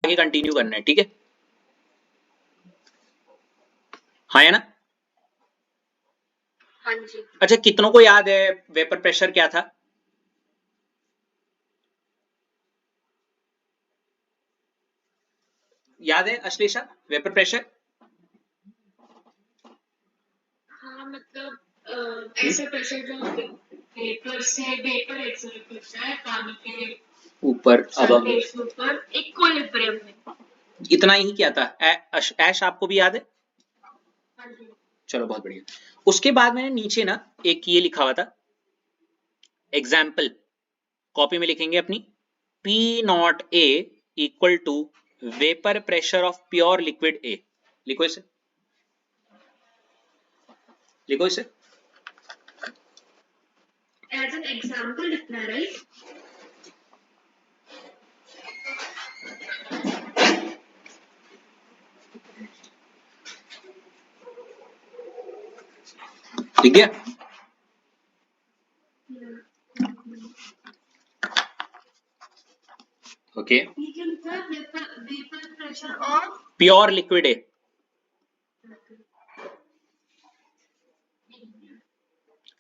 आगे कंटिन्यू करना है, ठीक है? हाँ है ना? हाँ जी। अच्छा, कितनों को याद है वेपर प्रेशर क्या था? याद है अश्लेषा, वेपर प्रेशर? हाँ मतलब ऐसे प्रेशर जो वेपर से वेपर एक्सर्ट करता है पानी के ऊपर, अब हम सरफेस के ऊपर इक्विलिब्रियम में। इतना ही किया था। ऐश आपको भी याद है? हाँ जी। चलो बहुत बढ़िया। उसके बाद मैंने नीचे ना एक ये लिखा हुआ था एग्जाम्पल, कॉपी में लिखेंगे अपनी, P not A equal to vapour pressure of pure liquid A। लिखो इसे, लिखो इसे। एज एन एग्जाम्पल लिखना है, राइट? ठीक है? ओके, ये क्या लिखा है? Vapour pressure of pure liquid A।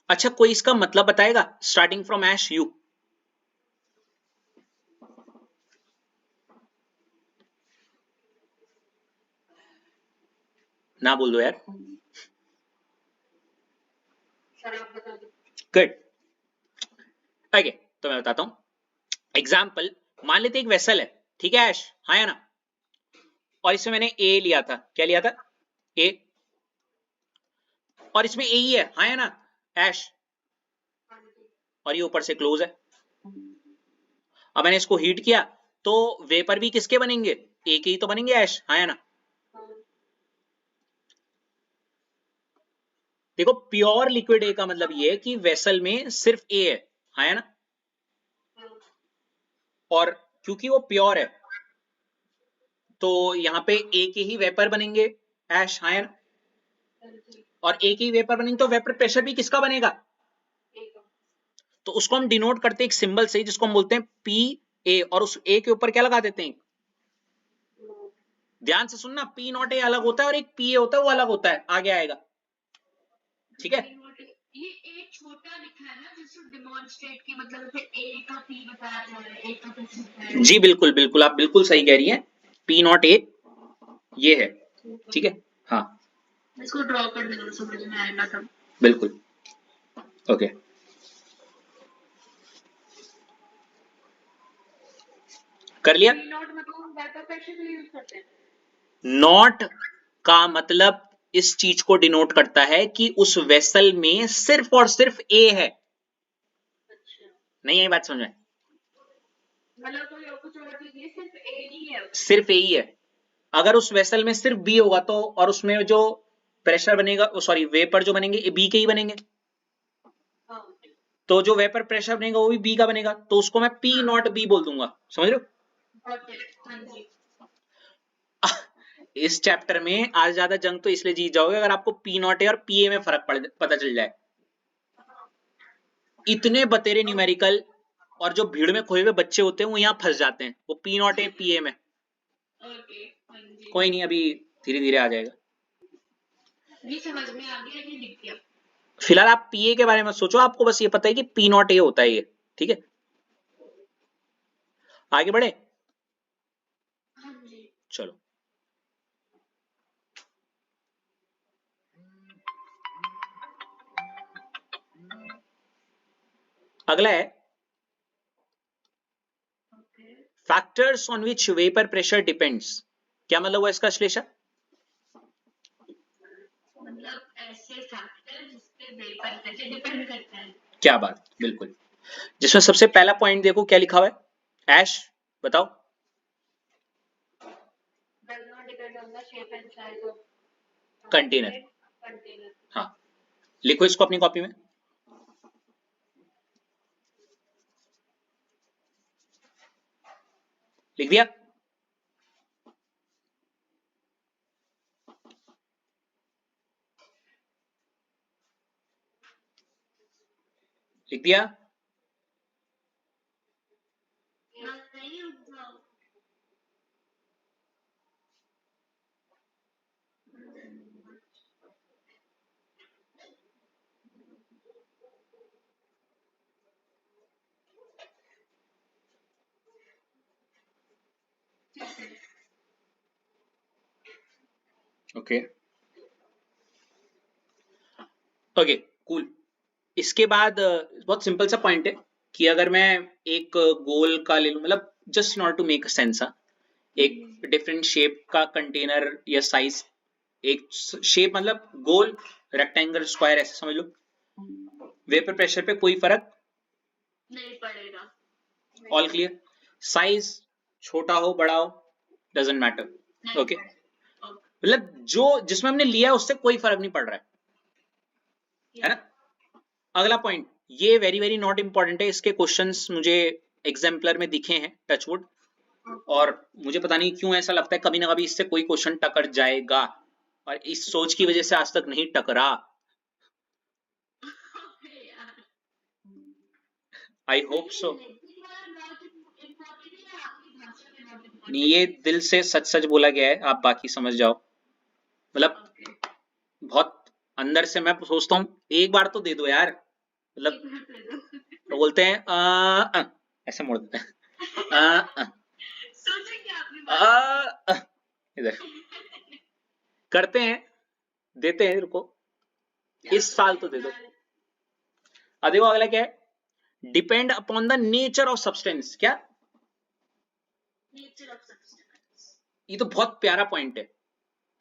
अच्छा, कोई इसका मतलब बताएगा स्टार्टिंग फ्रॉम ऐश यू? ना बोल दो यार। गुड। ओके, तो मैं बताता हूं एग्जाम्पल। मान लेते एक वेसल है, ठीक है ऐश? हाँ या ना? और इसमें मैंने ए लिया था, क्या लिया था? ए। और इसमें ए ही है, हाँ या ना ऐश? और ये ऊपर से क्लोज है। अब मैंने इसको हीट किया तो वेपर भी किसके बनेंगे? ए के ही तो बनेंगे ऐश, हाँ या ना? देखो, प्योर लिक्विड ए का मतलब ये है कि वेसल में सिर्फ ए है, हाँ या ना? और क्योंकि वो प्योर है तो यहाँ पे ए के ही वेपर बनेंगे ऐश, हाँ या ना? और ए के ही वेपर बनेंगे तो वेपर प्रेशर भी किसका बनेगा? तो उसको हम डिनोट करते हैं एक सिंबल से जिसको हम बोलते हैं पी ए, और उस ए के ऊपर क्या लगा देते हैं? ध्यान से सुनना, पी नॉट ए अलग होता है और एक पी ए होता है, वो अलग होता है, आगे आएगा, ठीक है? ये एक छोटा लिखा है ना जिसको डिमॉन्स्ट्रेट की मतलब ए का पी बताया जा रहा है, ए का प्रेशर बताया जा रहा है। जी बिल्कुल बिल्कुल, आप बिल्कुल सही कह रही हैं। पी नॉट ए ये है, ठीक है? हाँ इसको ड्रॉ कर देना, समझ में आएगा तब। बिल्कुल। ओके, कर लिया? नॉट मतलब वेपर प्रेशर यूज करते हैं। नॉट का मतलब इस चीज को डिनोट करता है कि उस वेसल में सिर्फ और सिर्फ ए है। अच्छा, नहीं आई बात समझ में? मतलब कोई और कुछ और चीज नहीं, सिर्फ ए ही है। सिर्फ ए ही है। अगर उस वेसल में सिर्फ बी होगा तो, और उसमें जो प्रेशर बनेगा, सॉरी वेपर जो बनेंगे बी के ही बनेंगे, हाँ। तो जो वेपर प्रेशर बनेगा वो भी बी का बनेगा, तो उसको मैं पी नॉट बी बोल दूंगा, समझ रहे हो? हाँ जी। इस चैप्टर में आज ज्यादा जंग तो इसलिए जीत जाओगे अगर आपको पी नॉट ए और पी ए में फर्क पता चल जाए। इतने बतेरे न्यूमेरिकल और जो भीड़ में खोए हुए बच्चे होते हैं वो यहाँ फंस जाते हैं, वो P not A P A में। कोई नहीं, अभी धीरे धीरे आ जाएगा। ये समझ में आ गया, ये दिख गया। फिलहाल आप पी ए के बारे में सोचो, आपको बस ये पता है कि पी नॉट ए होता है ये, ठीक है? आगे बढ़े? हाँ जी। चलो, अगला है factors on which vapour pressure depends. क्या मतलब हुआ इसका श्लेषा? मतलब ऐसे फैक्टर जिस पे वेपर प्रेशर डिपेंड करता है। क्या बात, बिल्कुल। जिसमें सबसे पहला पॉइंट देखो क्या लिखा हुआ है ऐश, बताओ। Does not depend on the shape and size of container. container. हाँ, लिखो इसको अपनी कॉपी में। लिख दिया? लिख दिया? नहीं, ओके ओके कूल। इसके बाद बहुत सिंपल सा पॉइंट है कि अगर मैं एक गोल का ले लूं, मतलब just not to make a sense, एक डिफरेंट शेप का कंटेनर या साइज, एक शेप मतलब गोल, रेक्टेंगल, स्क्वायर, ऐसे समझ लो, वेपर प्रेशर पे कोई फर्क नहीं पड़ेगा। All clear. साइज छोटा हो बड़ा हो डजंट मैटर। ओके मतलब जो जिसमें हमने लिया उससे कोई फर्क नहीं पड़ रहा है ना। अगला पॉइंट, ये वेरी वेरी नॉट इंपॉर्टेंट है, इसके क्वेश्चंस मुझे एग्जाम्पलर में दिखे हैं टचवुड, और मुझे पता नहीं क्यों ऐसा लगता है कभी ना कभी इससे कोई क्वेश्चन टकर जाएगा, और इस सोच की वजह से आज तक नहीं टकरा। I hope so. नहीं, ये दिल से सच सच बोला गया है, आप बाकी समझ जाओ। मतलब बहुत अंदर से मैं सोचता हूँ एक बार तो दे दो यार, मतलब तो बोलते हैं ऐसे मोड़ देते हैं इधर करते हैं, देते हैं, रुको इस साल तो दे दो। देखो अगला क्या है, depend upon the nature of substance. क्या? Nature of substance. ये तो बहुत प्यारा पॉइंट है,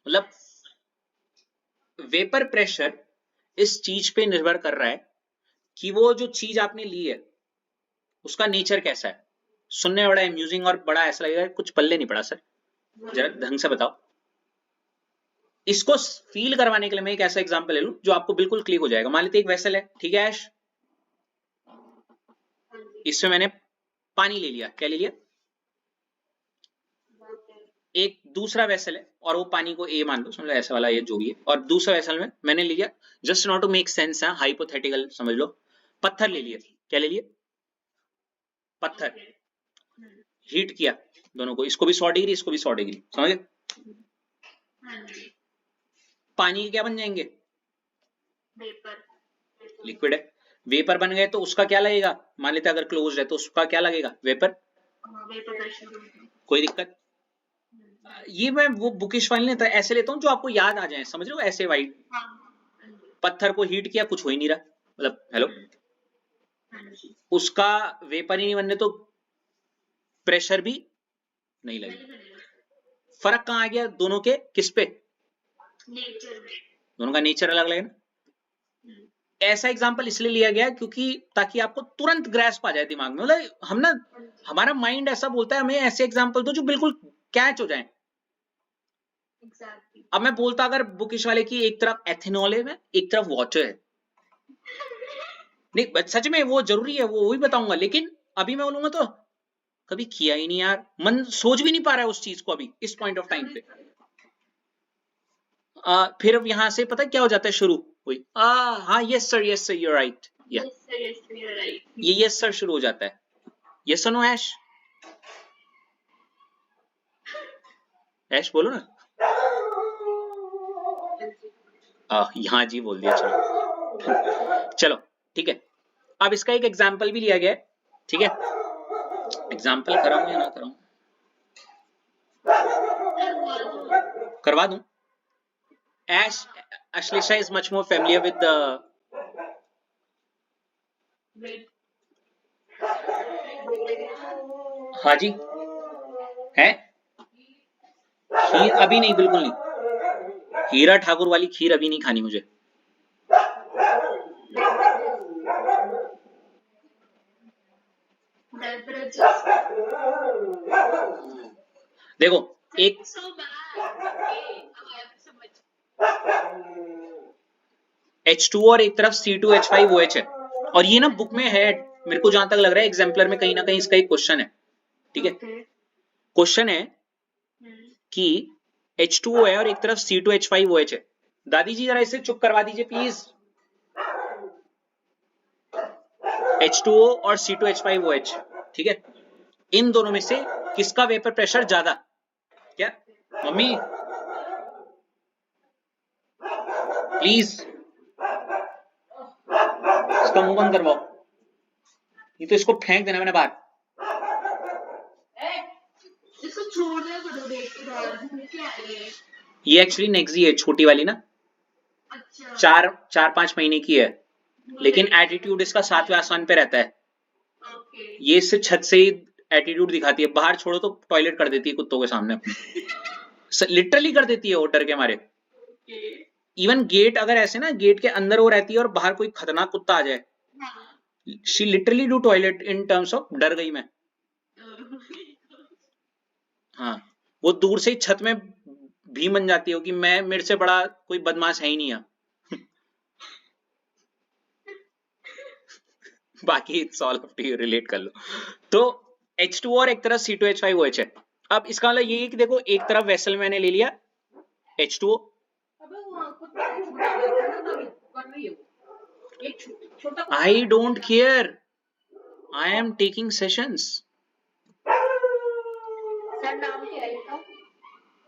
मतलब वेपर प्रेशर इस चीज पे निर्भर कर रहा है कि वो जो चीज आपने ली है उसका नेचर कैसा है। सुनने में बड़ा अम्यूजिंग और बड़ा ऐसा लगेगा कुछ पल्ले नहीं पड़ा सर, जरा ढंग से बताओ। इसको फील करवाने के लिए मैं एक ऐसा एग्जांपल ले लूं जो आपको बिल्कुल क्लिक हो जाएगा। मान लेते एक वेसल है, ठीक है ऐश, इसमें मैंने पानी ले लिया। क्या ले लिया? एक दूसरा वेसल है और वो पानी को ए मान लो, समझ लो ऐसा वाला ये जो भी है, और दूसरा वेसल में मैंने ले लिया, just not to make sense है, हाइपोथेटिकल समझ लो, पत्थर ले लिया। क्या ले लिया? पत्थर। हीट किया दोनों को, इसको भी 100 डिग्री, इसको भी 100 डिग्री, समझ गए? पानी के क्या बन जाएंगे? वेपर। लिक्विड है, वेपर बन गए तो उसका क्या लगेगा? मान लेते अगर क्लोज है तो उसका क्या लगेगा? वेपर। Vapour pressure. कोई दिक्कत? ये मैं वो बुकिश वाली नहीं था, ऐसे लेता हूँ जो आपको याद आ जाए, समझ रहे हो? ऐसे वाइट पत्थर को हीट किया, कुछ हो ही नहीं रहा, मतलब हेलो, उसका वेपर ही नहीं बनने तो प्रेशर भी नहीं लगेगा। फर्क कहाँ आ गया दोनों के? किस पे? नेचर में। दोनों का नेचर अलग अलग है ना। ऐसा एग्जांपल इसलिए लिया गया क्योंकि ताकि आपको तुरंत ग्रैस्प आ जाए दिमाग में, मतलब हम ना, हमारा माइंड ऐसा बोलता है हमें ऐसे एग्जांपल दो जो बिल्कुल कैच हो जाए। Exactly. अब मैं बोलता अगर बुकिश वाले की एक तरफ एथेनॉल है, एक तरफ वाटर है, नहीं सच में वो जरूरी है, वो वही बताऊंगा, लेकिन अभी मैं बोलूंगा तो कभी किया ही नहीं यार, मन सोच भी नहीं पा रहा है उस चीज को अभी इस पॉइंट ऑफ टाइम पे। फिर अब यहां से पता क्या हो जाता है शुरू हुई, हाँ यस सर यू राइट, ये यस सर शुरू हो जाता है। यस और नो ऐश? ऐश बोलो ना। यहाँ जी बोल दिया, चलो चलो ठीक है। अब इसका एक एग्जाम्पल भी लिया गया है, ठीक है? एग्जाम्पल कराऊं या ना कराऊं? करवा दूं? Ash, Ashlisha is much more familiar with the. हाँ जी है, खीर अभी नहीं, बिल्कुल नहीं, हीरा ठाकुर वाली खीर अभी नहीं खानी मुझे। देखो एक H2 और एक तरफ C2H5OH है, और ये ना बुक में है, मेरे को जहां तक लग रहा है एग्जाम्पलर में कहीं ना कहीं इसका एक क्वेश्चन है, ठीक है? क्वेश्चन है कि H2O है और एक तरफ C2H5OH है। दादी जी जरा इसे चुप करवा दीजिए प्लीज। H2O और C2H5OH, ठीक है? इन दोनों में से किसका वेपर प्रेशर ज्यादा? क्या मम्मी प्लीज इसका मुंह बंद करवाओ, ये तो इसको फेंक देना मैंने बाहर। इसको छोड़ दे, देख के बाहर क्या है ये एक्चुअली नेक्सी है, छोटी वाली ना, अच्छा 4-5 महीने की है, लेकिन एटीट्यूड इसका 7वें आसमान पे रहता है। ओके ये इससे छत से ही एटीट्यूड दिखाती है, बाहर छोड़ो तो टॉयलेट कर देती है कुत्तों के सामने अपने, लिटरली कर देती है वो डर के मारे। इवन गेट अगर ऐसे ना, गेट के अंदर वो रहती है और बाहर कोई खतरनाक कुत्ता आ जाए, she literally do toilet in terms of डर गई मैं। हाँ, वो दूर से ही छत में भी बन जाती हो कि मैं, मेरे से बड़ा कोई बदमाश है ही नहीं यहाँ। बाकी it's all up to you, relate कर लो। तो H2O और एक तरफ C2H5OH है। अब इसका मतलब ये है कि देखो, एक तरफ वेसल मैंने ले लिया H2O, I don't care, I am taking sessions.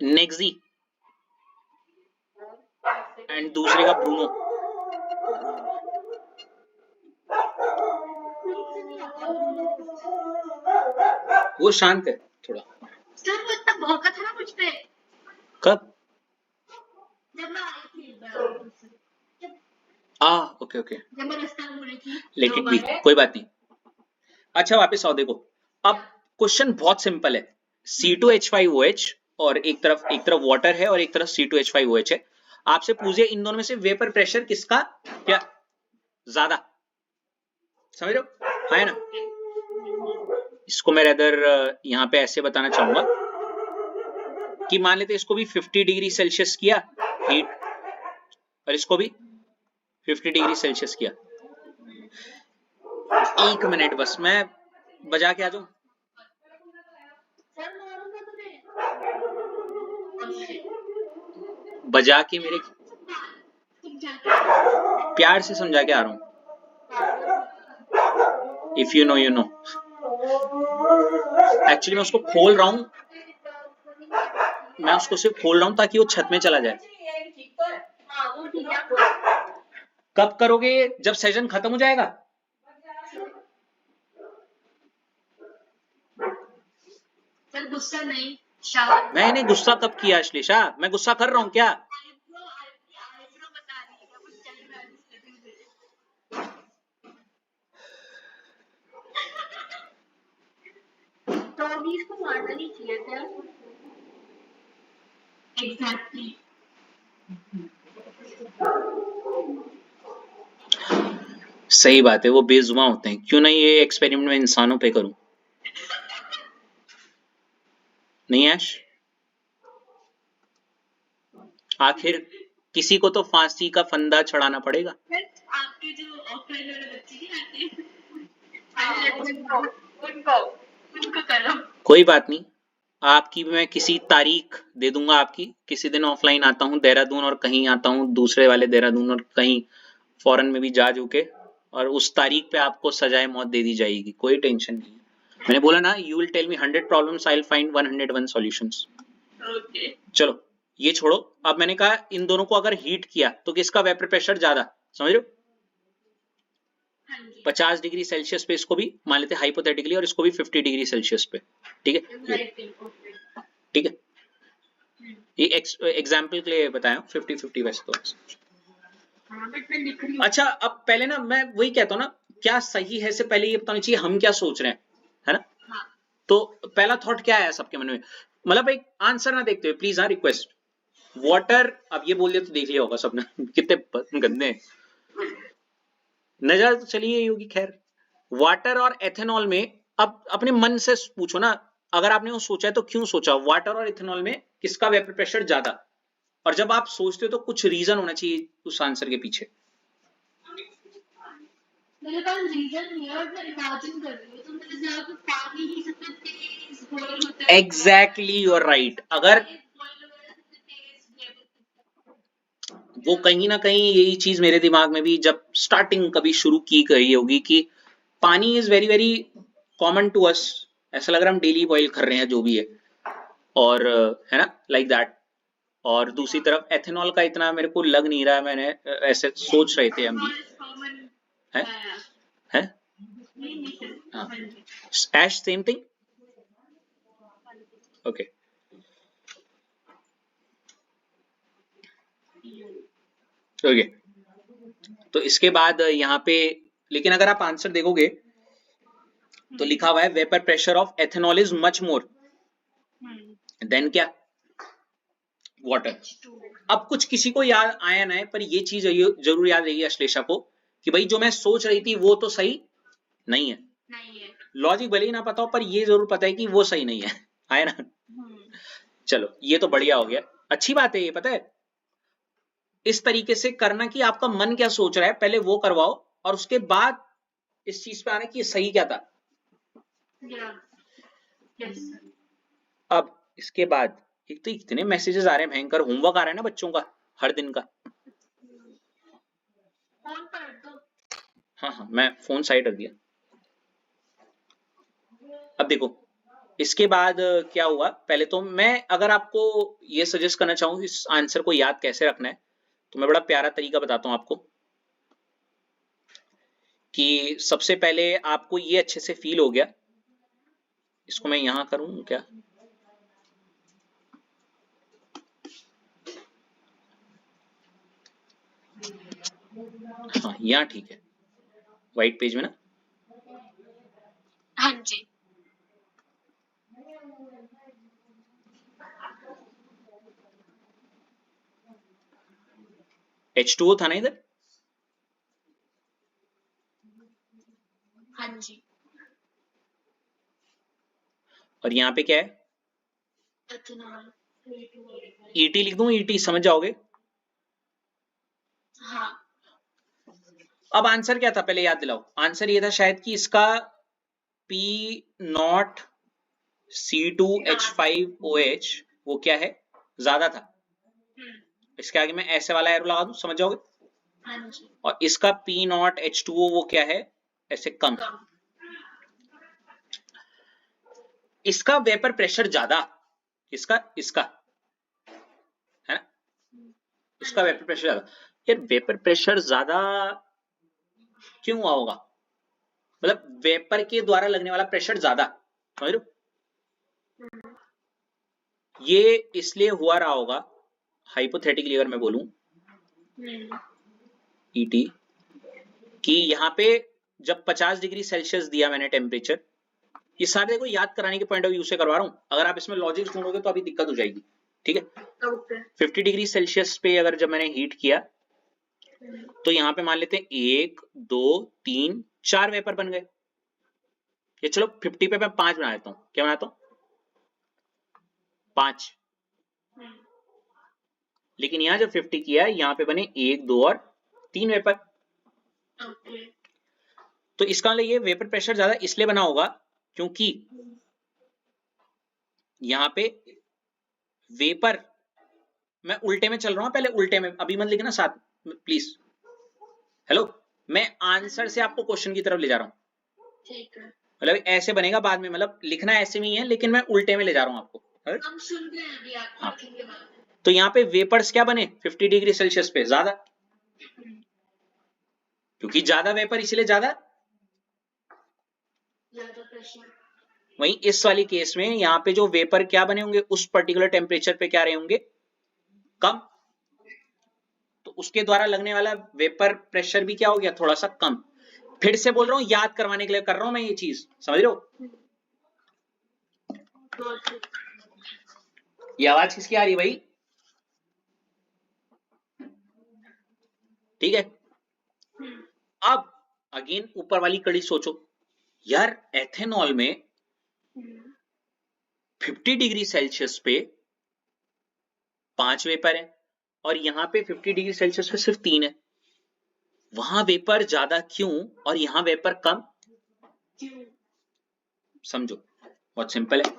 नेक्सी एंड दूसरे का ब्रूनो। वो शांत है थोड़ा। सर वो इतना भौंका था ना मुझ पे कब? जब मैं आई थी ओके ओके, जब मैं रास्ता बोली थी लेट इट बी, कोई बात नहीं। अच्छा वापस आओ, देखो अब क्वेश्चन बहुत सिंपल है। C2H5OH और एक तरफ वाटर है और एक तरफ C2H5OH है। आपसे पूछे इन दोनों में से वेपर प्रेशर किसका क्या ज्यादा, समझ रहे हो, है ना? इसको मैं रेदर यहाँ पे ऐसे बताना चाहूंगा कि मान लेते इसको भी 50 डिग्री सेल्सियस किया हीट, और इसको भी 50 डिग्री सेल्सियस किया। एक मिनट बस, मैं बजा के आ जाऊं। बजा के मेरे प्यार से समझा के आ रहा हूं। If you know you know. Actually मैं उसको खोल रहा हूं, मैं उसको सिर्फ खोल रहा हूं ताकि वो छत में चला जाए। कब करोगे? जब सेशन खत्म हो जाएगा। सर गुस्सा नहीं, शावर मैंने गुस्सा कब किया अश्लेषा? मैं गुस्सा कर रहा हूं क्या? आईब्रो बता रही है कुछ चल रहा है। तो अभी इसको मारना नहीं चाहिए था। एग्जैक्टली सही बात है, वो बेजुबां होते हैं। क्यों नहीं ये एक्सपेरिमेंट में इंसानों पे करूं? नहीं ऐश, आखिर किसी को तो फांसी का फंदा चढ़ाना पड़ेगा। आपके जो ऑफलाइन वाले बच्चे नहीं आते उनको करो। कोई बात नहीं, आपकी भी मैं किसी तारीख दे दूंगा। आपकी किसी दिन ऑफलाइन आता हूँ देहरादून, और कहीं आता हूँ दूसरे वाले देहरादून, और कहीं फॉरेन में भी जा चुके, और उस तारीख पे आपको सजाए मौत दे दी जाएगी। कोई टेंशन नहीं है। मैंने बोला ना, you will tell me 100 problems, I will find 101 solutions. Okay चलो ये छोड़ो। अब मैंने कहा इन दोनों को अगर हीट किया तो किसका वेपर प्रेशर ज्यादा, समझ रहे हो? 50 डिग्री सेल्सियस पे इसको भी मान लेते हाइपोथेटिकली, और इसको भी 50 डिग्री सेल्सियस पे, ठीक है? ठीक है, ये एग्जाम्पल के लिए बताया 50-50 वैसे तो। अच्छा अब पहले ना मैं वही कहता हूँ ना, क्या सही है से पहले ये बताना चाहिए हम क्या सोच रहे हैं, है ना? तो पहला थॉट क्या है सबके मन में? मतलब एक आंसर ना देखते हुए प्लीज, हाँ रिक्वेस्ट, वाटर, अब ये बोल दिया तो देख लिया होगा सबने कितने गंदे हैं। नजर तो चली गई होगी। खैर, वाटर और एथेनॉल में, अब अपने मन से पूछो ना, अगर आपने वो सोचा है तो क्यों सोचा? वाटर और इथेनॉल में किसका वेपर प्रेशर ज्यादा? और जब आप सोचते हो तो कुछ रीजन होना चाहिए उस आंसर के पीछे। मेरे पास रीजन नहीं है और मैं इमेजिन कर रही हूँ, तो मेरे जहाँ पे पानी ही सबसे तेज बॉईल होता है। Exactly, you are right. अगर वो कहीं ना कहीं यही चीज मेरे दिमाग में भी जब स्टार्टिंग कभी शुरू की गई होगी कि पानी is very very common to us, ऐसा लग रहा है हम डेली बॉईल कर रहे हैं जो भी है, और है ना, लाइक दैट। और दूसरी तरफ एथेनॉल का इतना मेरे को लग नहीं रहा है, मैंने ऐसे सोच रहे थे हम भी, है है हाँ, ऐश सेम थिंग। ओके ओके, तो इसके बाद यहाँ पे, लेकिन अगर आप आंसर देखोगे तो लिखा हुआ है vapour pressure of ethanol is much more than क्या, वाटर। अब कुछ किसी को याद आया ना है, पर ये चीज जरूर याद रहेगी अश्लेषा को कि भाई जो मैं सोच रही थी वो तो सही नहीं है। लॉजिक भले ही ना पता हो, पर ये जरूर पता है कि वो सही नहीं है। आया ना। चलो ये तो बढ़िया हो गया, अच्छी बात है ये, पता है इस तरीके से करना कि आपका मन क्या सोच रहा है पहले वो करवाओ, और उसके बाद इस चीज पे आना कि ये सही क्या था। अब इसके बाद एक तो इतने मैसेजेस आ रहे हैं भयंकर, होमवर्क आ रहा है ना बच्चों का हर दिन का। हाँ हाँ, मैं फोन साइड रख दिया। अब देखो इसके बाद क्या हुआ, पहले तो मैं अगर आपको ये सजेस्ट करना चाहूँ इस आंसर को याद कैसे रखना है, तो मैं बड़ा प्यारा तरीका बताता हूँ आपको कि सबसे पहले आपको ये अच्छे से फील हो गया, इसको मैं यहां करूं क्या, हाँ यहाँ ठीक है, व्हाइट पेज में ना। हाँ जी। H2O था ना इधर। हाँ जी। और यहाँ पे क्या है, एथेनॉल। ET लिख दूं, ET समझ जाओगे। हाँ। अब आंसर क्या था पहले याद दिलाओ, आंसर ये था शायद कि इसका P0 C2H5OH वो क्या है, ज्यादा था। इसके आगे मैं ऐसे वाला एरो लगा दूं, समझ जाओगे। हाँ जी। और इसका P0 H2O वो क्या है, ऐसे कम। इसका वेपर प्रेशर ज्यादा, इसका इसका है ना, इसका वेपर प्रेशर ज्यादा। यार वेपर प्रेशर ज्यादा क्यों हुआ होगा, मतलब वेपर के द्वारा लगने वाला प्रेशर ज्यादा, समझ रहे हो। ये इसलिए हुआ रहा होगा, हाइपोथेटिकली अगर मैं बोलूं ET कि यहाँ पे जब 50 डिग्री सेल्सियस दिया मैंने टेम्परेचर, ये सारे को याद कराने के पॉइंट ऑफ व्यू से करवा रहा हूं, अगर आप इसमें लॉजिक ढूंढोगे तो अभी दिक्कत हो जाएगी, ठीक है। 50 डिग्री सेल्सियस पे अगर जब मैंने हीट किया तो यहाँ पे मान लेते हैं 1 2 3 4 वेपर बन गए। ये चलो 50 पे मैं 5 बना देता हूँ, क्या बनाता हूँ 5, लेकिन यहाँ जब 50 किया यहाँ पे बने 1 2 और 3 वेपर। तो इसका मतलब ये वेपर प्रेशर ज्यादा इसलिए बना होगा क्योंकि यहाँ पे वेपर, मैं उल्टे में चल रहा हूँ, पहले उल्टे में, अभी मत लिखना साथ प्लीज। हेलो, मैं आंसर से आपको क्वेश्चन की तरफ ले जा रहा हूँ, मतलब ऐसे बनेगा बाद में, मतलब लिखना ऐसे में ही है लेकिन मैं उल्टे में ले जा रहा हूँ आपको। हम सुन रहे हैं अभी आप लिखेंगे बाद में। तो यहाँ पे वेपर्स क्या बने 50 डिग्री सेल्सियस पे ज्यादा, क्योंकि ज्यादा वेपर इसलिए ज्यादा प्रेशर। वहीं इस वाली केस में यहाँ पे जो वेपर क्या बने होंगे उस पर्टिकुलर टेम्परेचर पे क्या रहे होंगे, कम, तो उसके द्वारा लगने वाला वेपर प्रेशर भी क्या हो गया, थोड़ा सा कम। फिर से बोल रहा हूं, याद करवाने के लिए कर रहा हूं मैं ये चीज, समझ रहे हो। ये आवाज किसकी आ रही है भाई, ठीक है। अब अगेन ऊपर वाली कड़ी सोचो यार, एथेनॉल में 50 डिग्री सेल्सियस पे 5 वेपर है और यहाँ पे 50 डिग्री सेल्सियस पे सिर्फ 3 है, वहां वेपर ज्यादा क्यों और यहाँ वेपर कम, समझो बहुत सिंपल है।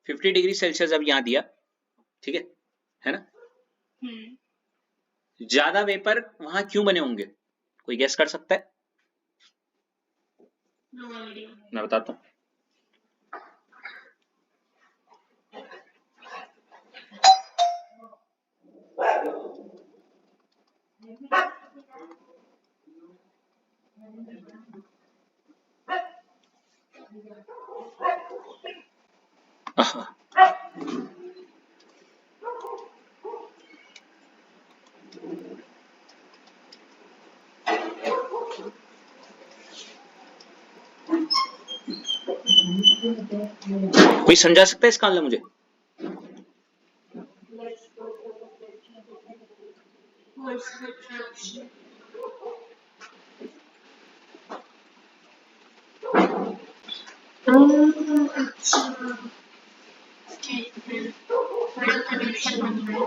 50 डिग्री सेल्सियस अब यहां दिया, ठीक है ना, ज्यादा वेपर वहां क्यों बने होंगे, कोई गेस कर सकता है। मैं बताता हूं, कोई समझा सकता है इसका मतलब मुझे? बड़ा कनेक्शन बन रहा है।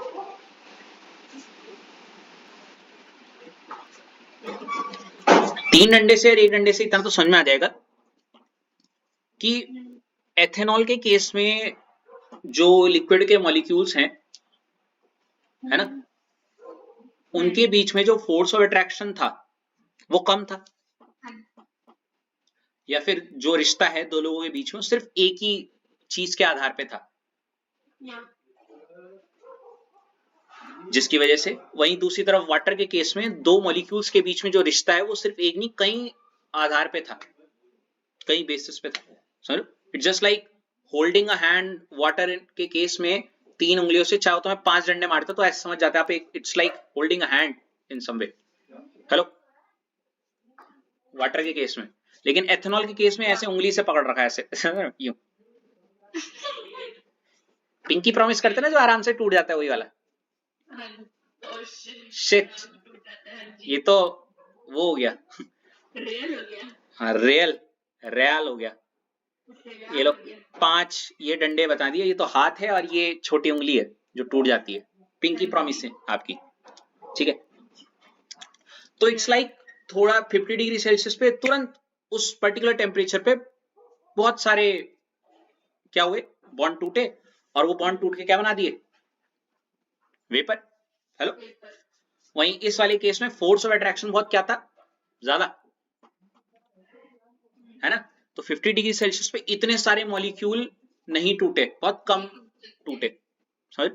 3 डंडे से और 1 डंडे से इतना तो समझ में आ जाएगा कि एथेनॉल के केस में जो लिक्विड के मॉलिक्यूल्स हैं, है ना, उनके बीच में जो फोर्स ऑफ अट्रैक्शन था वो कम था, या फिर जो रिश्ता है दो लोगों के बीच में सिर्फ एक ही चीज के आधार पे था, जिसकी वजह से, वहीं दूसरी तरफ वाटर के केस में दो मॉलिक्यूल्स के बीच में जो रिश्ता है वो सिर्फ एक नहीं कई आधार पे था, कई बेसिस पे था। समझो, it's just like holding a hand. Water के केस में 3 उंगलियों से चाहो तो मैं 5 डंडे मारता तो ऐसे समझ जाते आप, it's like holding a hand in some way. Hello, water के केस में, लेकिन एथेनॉल के केस में ऐसे उंगली से पकड़ रखा है ऐसे यूं। पिंकी प्रॉमिस करते ना जो आराम से टूट जाता है, वही वाला। शिट, ये तो वो हो गया, रियल हो गया। हाँ रियल हो गया। ये लोग 5 ये डंडे बता दिए, ये तो हाथ है और ये छोटी उंगली है जो टूट जाती है। पिंकी प्रॉमिस है आपकी, ठीक है। तो इट्स लाइक थोड़ा 50 डिग्री सेल्सियस पे तुरंत उस पर्टिकुलर टेम्परेचर पे बहुत सारे क्या हुए, बॉन्ड टूटे, और वो बॉन्ड टूट के क्या बना दिए, वेपर। हेलो, वहीं इस वाले केस में फोर्स ऑफ अट्रैक्शन बहुत क्या था, ज्यादा, है ना। तो 50 डिग्री सेल्सियस पे इतने सारे मॉलिक्यूल नहीं टूटे, बहुत कम टूटे, समझ।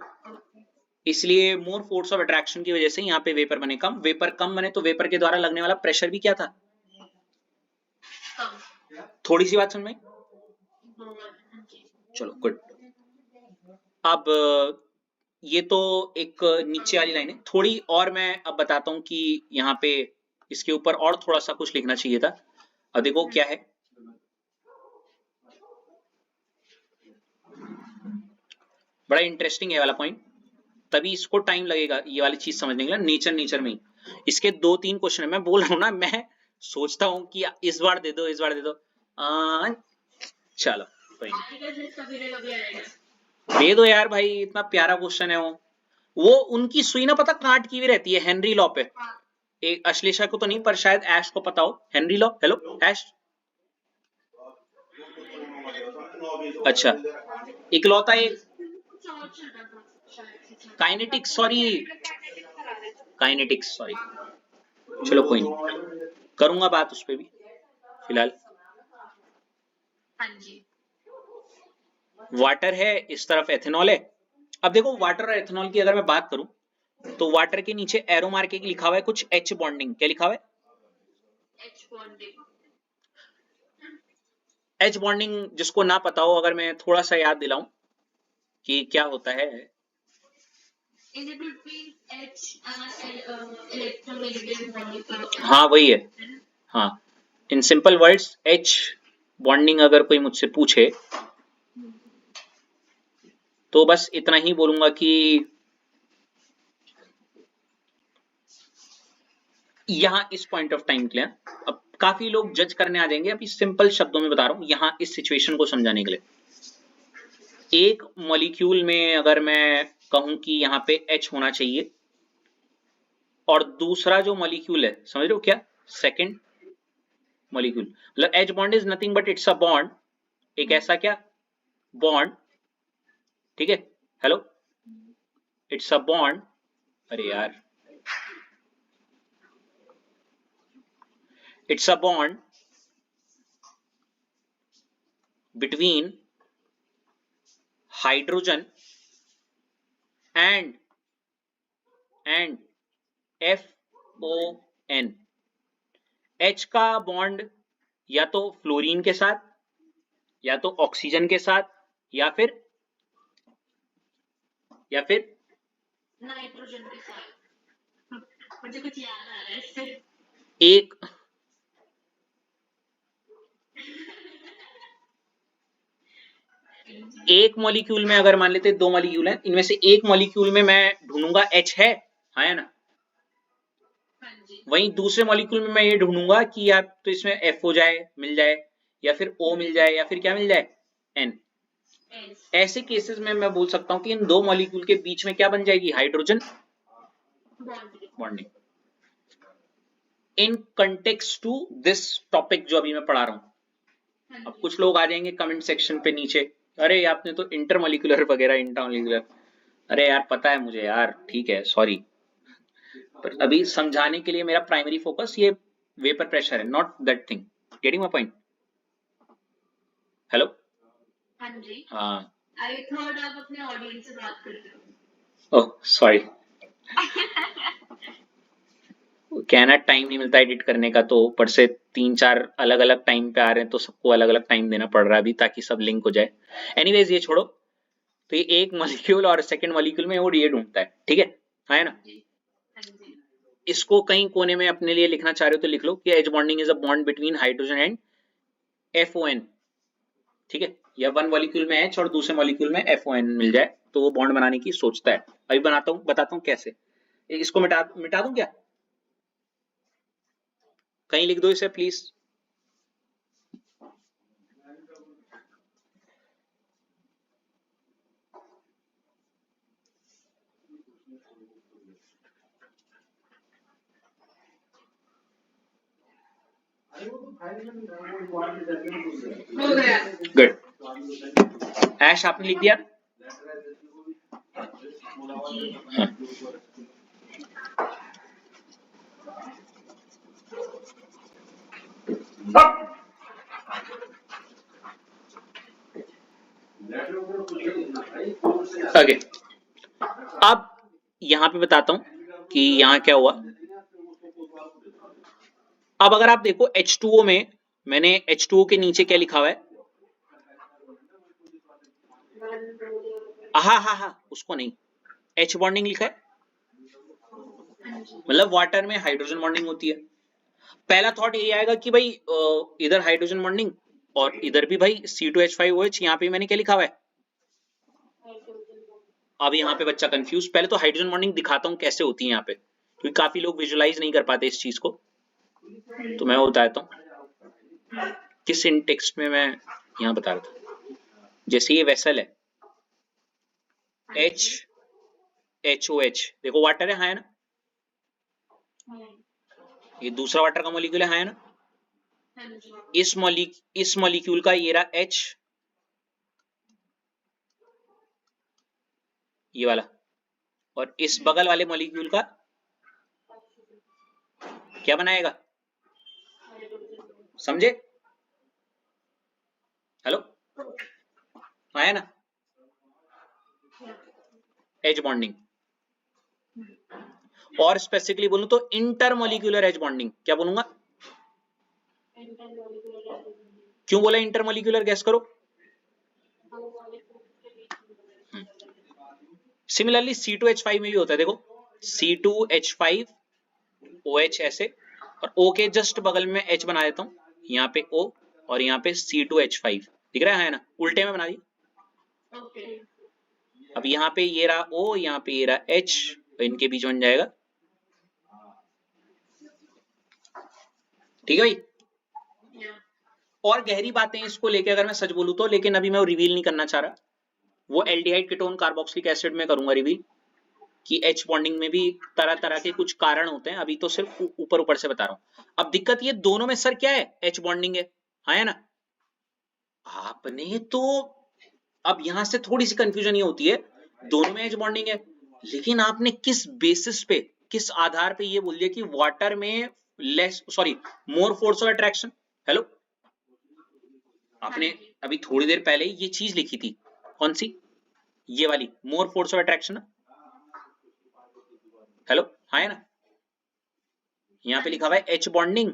इसलिए मोर फोर्स ऑफ अट्रैक्शन की वजह से यहाँ पे वेपर बने कम। वेपर कम बने तो वेपर के द्वारा लगने वाला प्रेशर भी क्या था, थोड़ी सी बात समझ में। चलो गुड। अब ये तो एक नीचे वाली लाइन है, थोड़ी और मैं अब बताता हूं कि यहाँ पे इसके ऊपर और थोड़ा सा कुछ लिखना चाहिए था। अब देखो क्या है, बड़ा इंटरेस्टिंग है वाला पॉइंट, तभी इसको टाइम लगेगा ये वाली चीज समझने के लिए। नेचर में इसके 2-3 क्वेश्चन है, मैं बोल रहा हूँ ना, मैं सोचता हूँ कि इस बार दे दो, इस बार दे दो। चलो कोई नहीं, दे दो यार भाई, इतना प्यारा क्वेश्चन है वो उनकी सुई ना पता काट की हुई रहती है हेनरी लॉ पे। एक अश्लेषा को तो नहीं, पर शायद ऐश को पता हो हेनरी लॉ। हेलो ऐश, अच्छा, इकलौता एक काइनेटिक्स, सॉरी, चलो कोई नहीं, करूंगा बात उस पर भी फिलहाल। वाटर है, इस तरफ एथेनॉल है। अब देखो वाटर और एथेनॉल की अगर मैं बात करूं तो वाटर के नीचे एरो मार के लिखा हुआ है कुछ एच बॉन्डिंग, क्या लिखा हुआ है, एच बॉन्डिंग। एच बॉन्डिंग जिसको ना पता हो, अगर मैं थोड़ा सा याद दिलाऊं कि क्या होता है, हाँ वही है, हाँ, in simple words H bonding अगर कोई मुझसे पूछे तो बस इतना ही बोलूंगा कि यहां इस पॉइंट ऑफ टाइम के लिए, अब काफी लोग जज करने आ जाएंगे, अभी सिंपल शब्दों में बता रहा हूं यहां इस सिचुएशन को समझाने के लिए। एक मॉलिक्यूल में अगर मैं कहूं कि यहां पे H होना चाहिए, और दूसरा जो मॉलिक्यूल है, समझ रहे हो क्या, सेकंड मॉलिक्यूल, मतलब H bond is nothing but it's a bond, एक ऐसा क्या बॉन्ड, ठीक है। हेलो, इट्स अ बॉन्ड, अरे यार, it's a bond between hydrogen and FON। H का बॉन्ड या तो फ्लोरीन के साथ, या तो ऑक्सीजन के साथ, या फिर नाइट्रोजन के साथ। मुझे कुछ याद आ रहा है इससे, एक एक मॉलिक्यूल में अगर मान लेते 2 मॉलिक्यूल हैं, इनमें से एक मॉलिक्यूल में मैं ढूंढूंगा H है, हाँ या ना? हाँ जी। वहीं दूसरे मॉलिक्यूल में मैं ये ढूंढूंगा कि या तो इसमें F हो जाए, मिल जाए, या फिर O मिल जाए, या फिर क्या मिल जाए, N। ऐसे केसेस में मैं बोल सकता हूं कि इन दो मॉलिक्यूल के बीच में क्या बन जाएगी, hydrogen bonding. In context to this topic जो अभी मैं पढ़ा रहा हूं। अब कुछ लोग आ जाएंगे कमेंट सेक्शन पे नीचे, अरे आपने तो इंटरमॉलिक्यूलर वगैरह इंटरमॉलिक्यूलर, अरे यार पता है मुझे यार, ठीक है सॉरी, पर अभी समझाने के लिए मेरा प्राइमरी फोकस ये वेपर प्रेशर है, not that thing. Getting my point? Hello? हाँ जी। हाँ, आई थॉट आप अपने ऑडियंस से बात कर रहे हो। ओह सॉरी, कहना टाइम नहीं मिलता एडिट करने का, तो ऊपर से 3-4 अलग अलग टाइम पे आ रहे हैं, तो सबको अलग अलग टाइम देना पड़ रहा है अभी, ताकि सब लिंक हो जाए। एनीवेज ये छोड़ो, तो ये एक मॉलिक्यूल और सेकंड मॉलिक्यूल में वो ये ढूंढता है, ठीक है ना? इसको कहीं कोने में अपने लिए लिखना चाह रहे हो तो लिख लो कि H bonding is a bond between hydrogen and FON, ठीक है? या वन मॉलिक्यूल में H और दूसरे मॉलिक्यूल में FON मिल जाए तो वो बॉन्ड बनाने की सोचता है। अभी बताता हूं कैसे। इसको मिटा दूं क्या? कहीं लिख दो इसे प्लीज। गुड, ऐश आपने लिख दिया? हाँ। ओके, अब यहां पे बताता हूं कि यहां क्या हुआ। अब अगर आप देखो H2O में, मैंने H2O के नीचे क्या लिखा हुआ है? हा, उसको नहीं, H बॉन्डिंग लिखा है, मतलब वाटर में हाइड्रोजन बॉन्डिंग होती है। पहला थॉट ये आएगा कि भाई इधर हाइड्रोजन बॉन्डिंग और इधर भी भाई C2H5OH, यहाँ पे मैंने क्या लिखा हुआ है? अब यहाँ पे बच्चा कंफ्यूज, पहले तो हाइड्रोजन बॉन्डिंग दिखाता हूँ कैसे होती है यहाँ पे, क्योंकि काफी लोग विजुअलाइज नहीं कर पाते इस चीज को, तो मैं बताता हूँ किस इंटेक्स्ट में मैं यहाँ बता रहा था। जैसे ये वेसल है HOH, देखो वाटर है, हाँ है ना? ये दूसरा वाटर का मॉलिक्यूल है, हाँ है ना? इस मॉलिक्यूल का ये रहा H, ये वाला, और इस बगल वाले मॉलिक्यूल का क्या बनाएगा, समझे? हेलो, हाँ है ना? H बॉन्डिंग, और स्पेसिफिकली बोलूं तो इंटरमॉलिक्यूलर H बॉन्डिंग। क्या बोलूंगा? क्यों बोला इंटरमॉलिक्यूलर, गैस करो। सिमिलरली C2H5 में भी होता है, देखो C2H5OH ऐसे, और O के जस्ट बगल में H बना देता हूं, यहाँ पे O और यहाँ पे C2H5, दिख रहा है ना? उल्टे में बना दिया। अब यहाँ पे ये रहा O, यहाँ पे ये रहा H, इनके बीच बन जाएगा, ठीक है भाई? और गहरी बातें इसको लेके अगर मैं सच बोलूं तो, लेकिन अभी मैं वो रिवील नहीं करना चाह रहा, वो एल्डिहाइड कीटोन कार्बोक्सिलिक एसिड में करूंगा रिवील, कि H बॉन्डिंग में भी तरह तरह के कुछ कारण होते हैं, अभी तो सिर्फ ऊपर ऊपर से बता रहा हूं। अब दिक्कत ये दोनों में सर क्या है, H बॉन्डिंग है, हाँ है ना? आपने तो, अब यहां से थोड़ी सी कंफ्यूजन ये होती है, दोनों में H बॉन्डिंग है, लेकिन आपने किस बेसिस पे, किस आधार पे ये बोल दिया कि वाटर में more force of attraction? Hello, आपने अभी थोड़ी देर पहले ये चीज लिखी थी, कौन सी? ये वाली, more force of attraction. Hello, हाँ है ना? यहाँ पे लिखा हुआ है H बॉन्डिंग,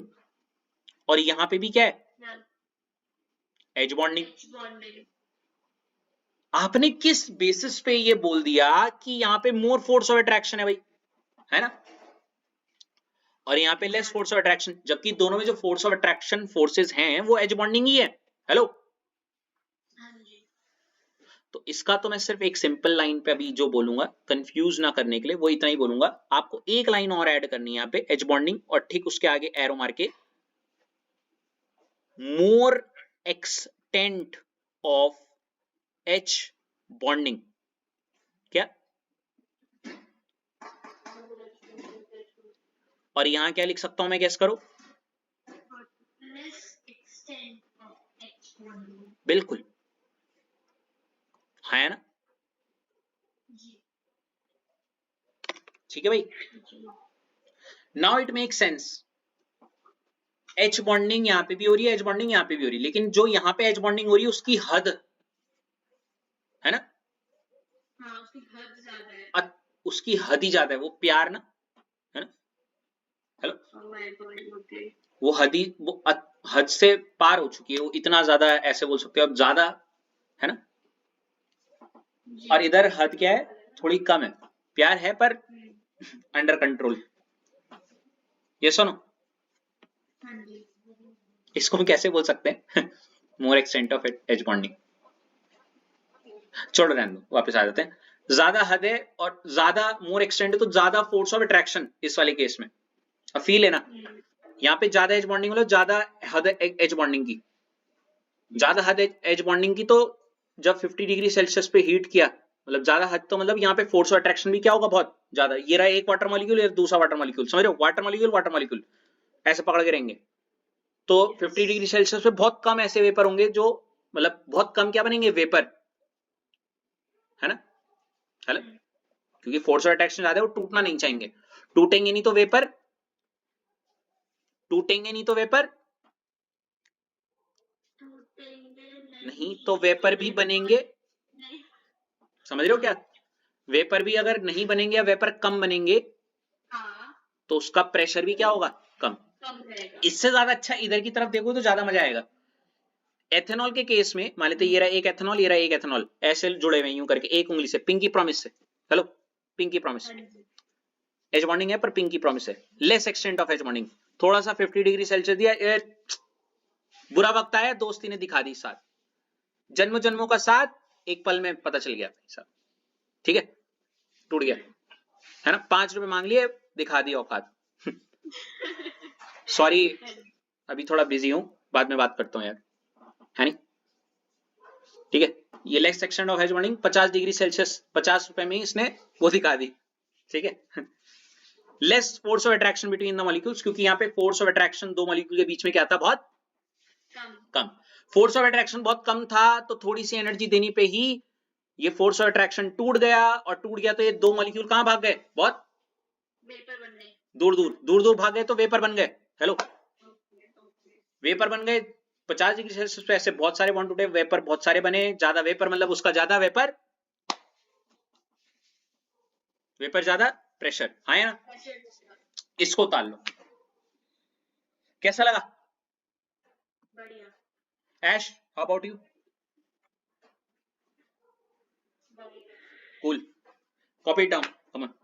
और यहाँ पे भी क्या है, H बॉन्डिंग। आपने किस बेसिस पे ये बोल दिया कि यहाँ पे मोर फोर्स ऑफ अट्रैक्शन है भाई, है ना? और यहाँ पे लेस फोर्स ऑफ अट्रैक्शन, जबकि दोनों में जो फोर्स ऑफ अट्रैक्शन फोर्सेस हैं वो H बॉन्डिंग ही है। हेलो, तो इसका तो मैं सिर्फ एक सिंपल लाइन पे अभी जो बोलूंगा कंफ्यूज ना करने के लिए वो इतना ही बोलूंगा, आपको एक लाइन और ऐड करनी है यहाँ पे एच बॉन्डिंग, और ठीक उसके आगे एरो मार के मोर एक्सटेंट ऑफ एच बॉन्डिंग। क्या? और यहां क्या लिख सकता हूं मैं, गेस करो। बिल्कुल, है ना? ठीक है भाई, now it make sense. H bonding यहां पे भी हो रही है, एच बॉन्डिंग यहां पे भी हो रही है, लेकिन जो यहां पे एच बॉन्डिंग हो रही है उसकी हद है ना, हाँ, उसकी हद ज्यादा है। उसकी हद ही ज्यादा है, वो प्यार ना, है ना? हेलो, वो हद ही, वो हद से पार हो चुकी है, वो इतना ज्यादा ऐसे बोल सकते हो अब, ज्यादा है ना। और इधर हद क्या है, थोड़ी कम है, प्यार है पर अंडर कंट्रोल। ये सुनो, इसको हम कैसे बोल सकते हैं मोर एक्सटेंट ऑफ एच बॉन्डिंग। छोड़ो, रहने दो, वापस आ जाते हैं। ज्यादा हद है और ज्यादा मोर एक्सटेंड है, तो ज्यादा फोर्स ऑफ अट्रैक्शन इस वाले केस में। अब फील है ना, यहाँ पे ज्यादा एच बॉन्डिंग मतलब ज्यादा हद एच बॉन्डिंग की, ज्यादा हद एच बॉन्डिंग की। तो जब 50 डिग्री सेल्सियस पे हीट किया, मतलब ज्यादा हद, तो मतलब यहाँ पे फोर्स ऑफ अट्रैक्शन भी क्या होगा, बहुत ज्यादा। ये रहा एक वाटर मॉलिक्यूल, ये दूसरा वाटर मॉलिक्यूल, समझ रहे हो, वाटर मॉलिक्यूल वाटर मॉलिक्यूल ऐसे पकड़ के रहेंगे। तो 50 डिग्री सेल्सियस पे बहुत कम ऐसे वेपर होंगे जो, मतलब बहुत कम क्या बनेंगे, वेपर, है ना? हेलो, क्योंकि फोर्स ऑफ अट्रैक्शन ज्यादा है, वो टूटना नहीं चाहेंगे। टूटेंगे नहीं तो वेपर, टूटेंगे नहीं तो वेपर नहीं, तो वेपर भी बनेंगे। समझ रहे हो क्या? वेपर भी अगर नहीं बनेंगे या वेपर कम बनेंगे, तो उसका प्रेशर भी क्या होगा, कम। इससे ज्यादा अच्छा इधर की तरफ देखो तो ज्यादा मजा आएगा। एथेनॉल के केस में मान लेते ये रहा एक एथेनॉल, ये रहा एक एथेनॉल, ऐसे जुड़े हुए यूं करके एक उंगली से, पिंकी प्रॉमिस से। Hello, pinky promise, H bonding है पर पिंकी प्रॉमिस है। Less extent of H bonding, थोड़ा सा 50 डिग्री सेल्सियस दिया, बुरा वक्त आया, दोस्ती ने दिखा दी साथ, जन्म जन्मों का साथ एक पल में पता चल गया साथ, ठीक है, टूट गया, है ना। 5 रुपए मांग लिए, दिखा दी औकात सॉरी अभी थोड़ा बिजी हूं, बाद में बात करता हूं यार, है नहीं? ठीक है, ये less extent of H bonding 50 degree Celsius, 50 रुपए में ही इसने वो दिखा दी, ठीक है। Less force of attraction between the molecules, क्योंकि यहाँ पे फोर्स ऑफ अट्रैक्शन दो मॉलिक्यूल के बीच में क्या था, बहुत कम। फोर्स ऑफ अट्रैक्शन बहुत कम था, तो थोड़ी सी एनर्जी देने पे ही ये फोर्स ऑफ अट्रैक्शन टूट गया, और टूट गया तो ये दो मॉलिक्यूल कहां भाग गए, बहुत वेपर बन गए, दूर दूर दूर दूर भाग गए, तो वेपर बन गए। हेलो, वेपर बन गए। 50 डिग्री सेल्सियस पे ऐसे बहुत सारे बॉन्ड टूटे, वेपर बहुत सारे बने, ज्यादा वेपर मतलब उसका ज्यादा वेपर, वेपर ज्यादा प्रेशर, हाँ ना? इसको उतार लो। कैसा लगा? बढ़िया। Ash, how about you? Cool, copy it down, come on.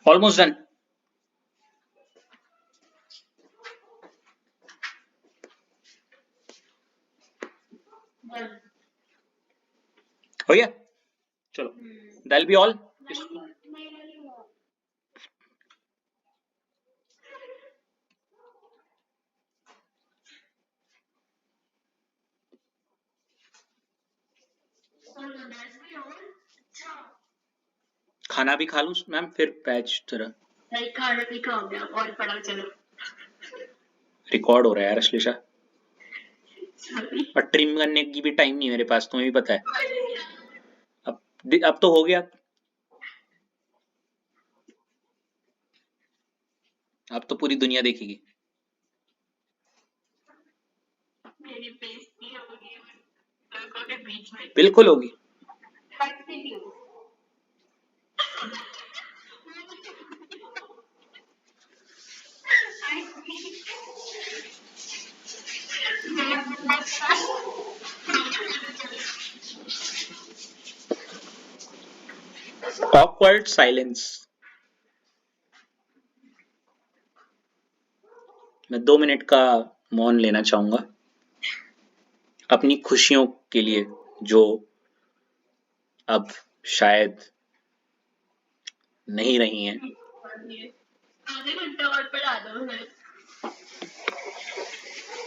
Almost done. हो गया, चलो, दैट बी ऑल। खाना भी खा लूं मैम, फिर बैच तरह नहीं, खाना भी खा गया और पढ़ा, चलो। रिकॉर्ड हो रहा है यार अश्लेषा, और ट्रिम करने की भी टाइम नहीं मेरे पास, तुम्हें भी पता है। अब तो हो गया, अब तो पूरी दुनिया देखेगी। मेरी बेइज्जती होगी लोगों के बीच में। बिल्कुल होगी। awkward silence. मैं 2 मिनट का मौन लेना चाहूंगा अपनी खुशियों के लिए जो अब शायद नहीं रही हैं. आधे घंटे और पढ़ा दो है.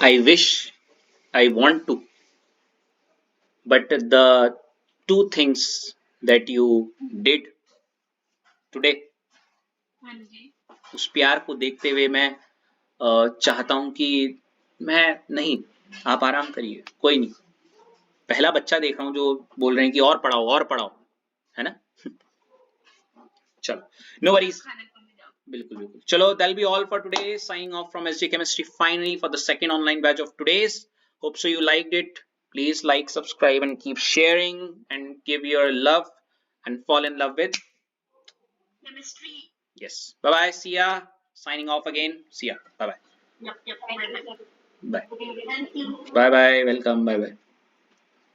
I wish I want to, but the two things that you did today, हाँ जी. उस प्यार को देखते हुए मैं चाहता हूं कि मैं नहीं, आप आराम करिए, कोई नहीं. पहला बच्चा देख रहा हूं जो बोल रहे हैं कि और पढ़ाओ, है ना. चलो, नो वरीज. खाना खाने जाओ. बिल्कुल बिल्कुल. चलो, that'll be all for today. Signing off from SJ Chemistry finally for the second online batch of today's. Hope so you liked it. Please like, subscribe and keep sharing and give your love and fall in love with Chemistry. yes. Bye bye. See ya. Signing off again. See ya. Bye bye. Yep. Bye. Thank you. Bye bye. Welcome. Bye bye.